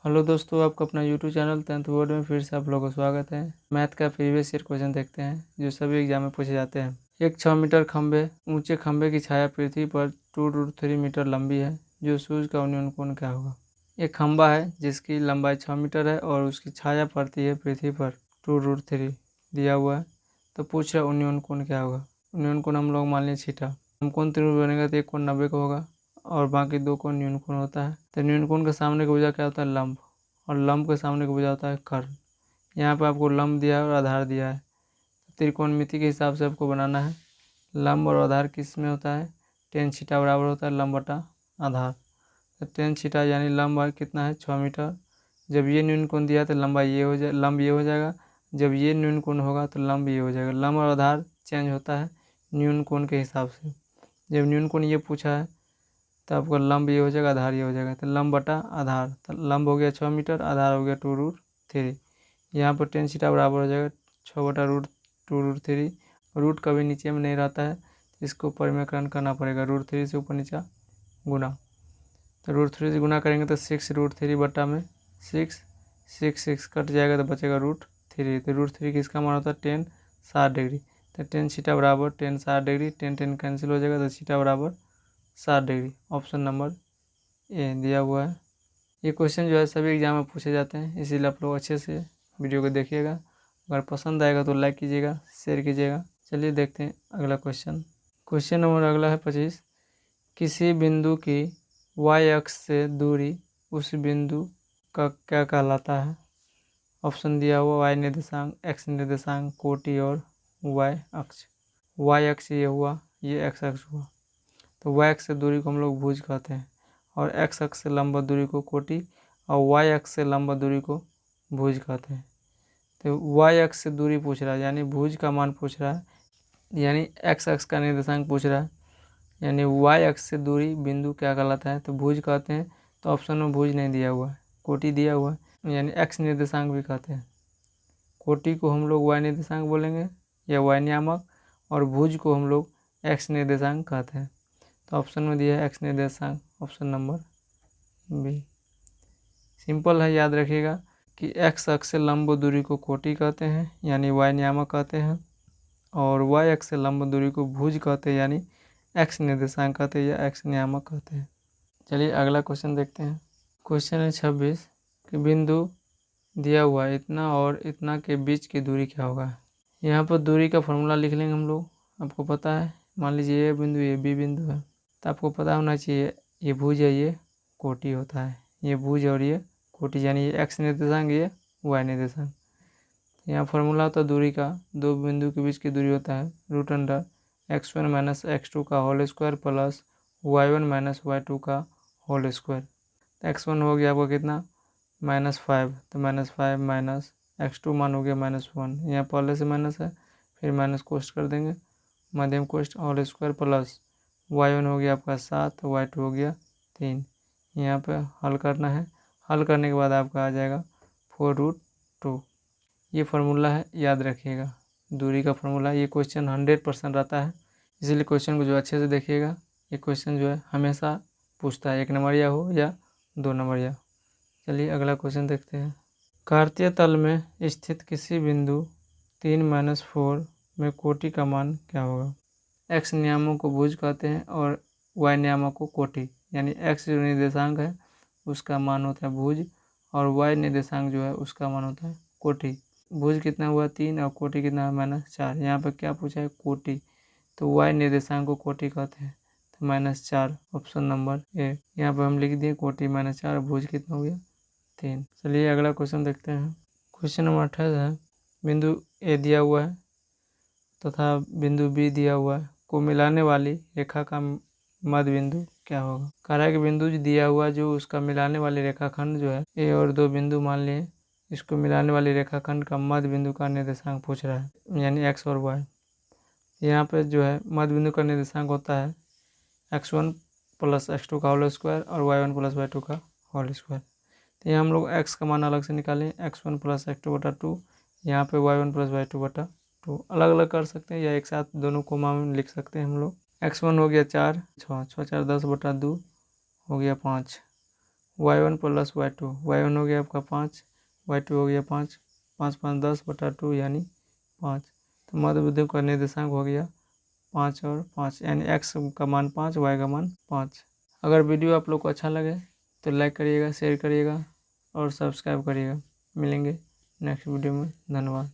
Hello दोस्तों, आपका अपना यूट्यूब चैनल 10th बोर्ड में फिर से आप लोगों का स्वागत है। मैथ का प्रीवियस ईयर क्वेश्चन देखते हैं जो सभी एग्जाम में पूछे जाते हैं। एक 6 मीटर खंभे ऊंचे खंभे की छाया पृथ्वी पर 2√3 मीटर लंबी है, जो सूर्य का उन्नयन कोण क्या होगा। एक खंभा है जिसकी लंबाई 6 मीटर है और उसकी छाया पड़ती है पृथ्वी पर 2√3 दिया हुआ है। तो पूछ रहा उन्नयन कोण क्या होगा। उन्नयन कोण हम लोग मान लिया थीटा। हम कोण त्रिभुज बनेगा तो एक कोण 90 का होगा और बाकी दो कोण न्यून कोण होता है। तो न्यून कोण के सामने का भुजा क्या होता है, लंब, और लंब के सामने का भुजा होता है कर्ण। यहाँ पे आपको लंब दिया है और आधार दिया है। तो त्रिकोणमिति के हिसाब से आपको बनाना है। लंब और आधार किस में होता है, टेन थीटा बराबर होता है लंब बटा आधार। तो टेन थीटा यानी लंब कितना है, 6 मीटर। जब ये न्यून कोण दिया तो लंबा ये हो जाए, लंब ये हो जाएगा। जब ये न्यून कोण होगा तो लंब ये हो जाएगा। लंब और आधार चेंज होता है न्यून कोण के हिसाब से। जब न्यून कोण ये पूछा है तो आपका लंब ये हो जाएगा, आधार ये हो जाएगा। तो लंब बटा आधार, तो लंब हो गया 6 मीटर, आधार हो गया 2√3। यहाँ पर टेन थीटा बराबर हो जाएगा 6/2√3। रूट कभी नीचे में नहीं रहता है, इसको परिमेयकरण करना पड़ेगा। √3 से ऊपर नीचा गुना, तो √3 से गुना करेंगे तो 6√3 बटा में 6 कट जाएगा तो बचेगा √3। तो √3 किसका मान होता है, 10 60 डिग्री। तो टेन थीटा बराबर 10 60 डिग्री, 10 कैंसिल हो जाएगा तो थीटा बराबर 60 डिग्री। ऑप्शन नंबर ए दिया हुआ है। ये क्वेश्चन जो है सभी एग्जाम में पूछे जाते हैं, इसीलिए आप लोग अच्छे से वीडियो को देखिएगा। अगर पसंद आएगा तो लाइक कीजिएगा, शेयर कीजिएगा। चलिए देखते हैं अगला क्वेश्चन। क्वेश्चन नंबर अगला है 25। किसी बिंदु की y अक्ष से दूरी उस बिंदु का क्या कहलाता है। ऑप्शन दिया हुआ y निर्देशांक, x निर्देशांक, कोटि और y अक्ष। y अक्ष ये हुआ, ये x अक्ष हुआ। तो y अक्ष से दूरी को हम लोग भुज कहते हैं और x अक्ष से लंबा दूरी को कोटि और y अक्ष से लंबा दूरी को भुज कहते हैं। तो y अक्ष से दूरी पूछ रहा है यानी भुज का मान पूछ रहा है, यानी x अक्ष का निर्देशांक पूछ रहा है, यानी y अक्ष से दूरी बिंदु क्या कहलाता है, तो भुज कहते हैं। तो ऑप्शन में भुज नहीं दिया हुआ है, कोटि दिया हुआ है, यानी x निर्देशांक भी कहते हैं। कोटि को हम लोग y निर्देशांक बोलेंगे या y नियामक, और भुज को हम लोग x निर्देशांक कहते हैं। तो ऑप्शन में दिया है x निर्देशांक, ऑप्शन नंबर बी। सिंपल है, याद रखिएगा कि x अक्ष से लंब दूरी को कोटि कहते हैं यानी y नियामक कहते हैं, और y अक्ष से लंब दूरी को भुज कहते हैं यानी x निर्देशांक कहते हैं या x नियामक कहते हैं। चलिए अगला क्वेश्चन देखते हैं। क्वेश्चन है 26 कि बिंदु दिया हुआ है इतना और इतना के बीच की दूरी क्या होगा। यहाँ पर दूरी का फॉर्मूला लिख लेंगे हम लोग। आपको पता है, मान लीजिए ये बिंदु, ये बी बिंदु है, तो आपको पता होना चाहिए ये भुज है, ये कोटि होता है। ये भुज और ये कोटि, यानी ये x निर्देशांक, ये y निर्देशांक। यहाँ फॉर्मूला होता है दूरी का, दो बिंदु के बीच की दूरी होता है √x1 - x2 का whole square plus y1 - y2 का होल स्क्वायर। तो x1 हो गया आपका कितना, -5, तो -5 माइनस x2 मान हो गया -1। यहाँ पहले से माइनस है, फिर माइनस कोष्ट कर देंगे, मध्यम कोष्ट होल स्क्वायर प्लस y1 हो गया आपका 7, y2 हो गया 3। यहाँ पे हल करना है, हल करने के बाद आपका आ जाएगा 4√2। ये फार्मूला है, याद रखिएगा दूरी का फार्मूला। ये क्वेश्चन 100% रहता है, इसीलिए क्वेश्चन को जो अच्छे से देखिएगा। ये क्वेश्चन जो है हमेशा पूछता है, 1 नंबरिया हो या 2 नंबरिया। चलिए अगला क्वेश्चन देखते हैं। कार्तीय तल में स्थित किसी बिंदु 3 - 4 में कोटि का मान क्या होगा। x नियामक को भुज कहते हैं और y नियामक को कोटि, यानी x जो निर्देशांक है उसका मान होता है भुज और y निर्देशांक जो है उसका मान होता है कोटि। भुज कितना हुआ 3 और कोटि कितना है -4। यहाँ पर क्या पूछा है, कोटि, तो y निर्देशांक को कोटि कहते हैं, तो -4 ऑप्शन नंबर ए। यहाँ पर हम लिख दिए कोटि -4, भुज कितना हो गया 3। चलिए अगला क्वेश्चन देखते हैं। क्वेश्चन नंबर 28 है। बिंदु ए दिया हुआ है तथा बिंदु बी दिया हुआ है को मिलाने वाली रेखा का मध्य बिंदु क्या होगा। कह रहा है कि बिंदु जो दिया हुआ जो उसका मिलाने वाली रेखाखंड जो है ए और दो बिंदु मान लिए, इसको मिलाने वाली रेखाखंड का मध्य बिंदु का निर्देशांक पूछ रहा है यानी x और y। यहाँ पे जो है मध्य बिंदु का निर्देशांक होता है x1 + x2 का होल स्क्वायर और y1 + y2 का होल स्क्वायर। तो यहाँ हम लोग x का मान अलग से निकालें, x1 + x2 बटा 2, यहाँ पे y1 + y2 बटा 2। अलग अलग कर सकते हैं या एक साथ दोनों को मान लिख सकते हैं हम लोग। x1 हो गया 4, 6 4 10 बटा 2 हो गया 5, y1 प्लस y2, y1 हो गया आपका 5, y2 हो गया 5, 5 5 10/2 यानी 5। तो मध्य बिंदु का निर्देशांक हो गया 5 और 5, यानी x का मान 5, y का मान 5। अगर वीडियो आप लोग को अच्छा लगे तो लाइक करिएगा, शेयर करिएगा और सब्सक्राइब करिएगा। मिलेंगे नेक्स्ट वीडियो में। धन्यवाद।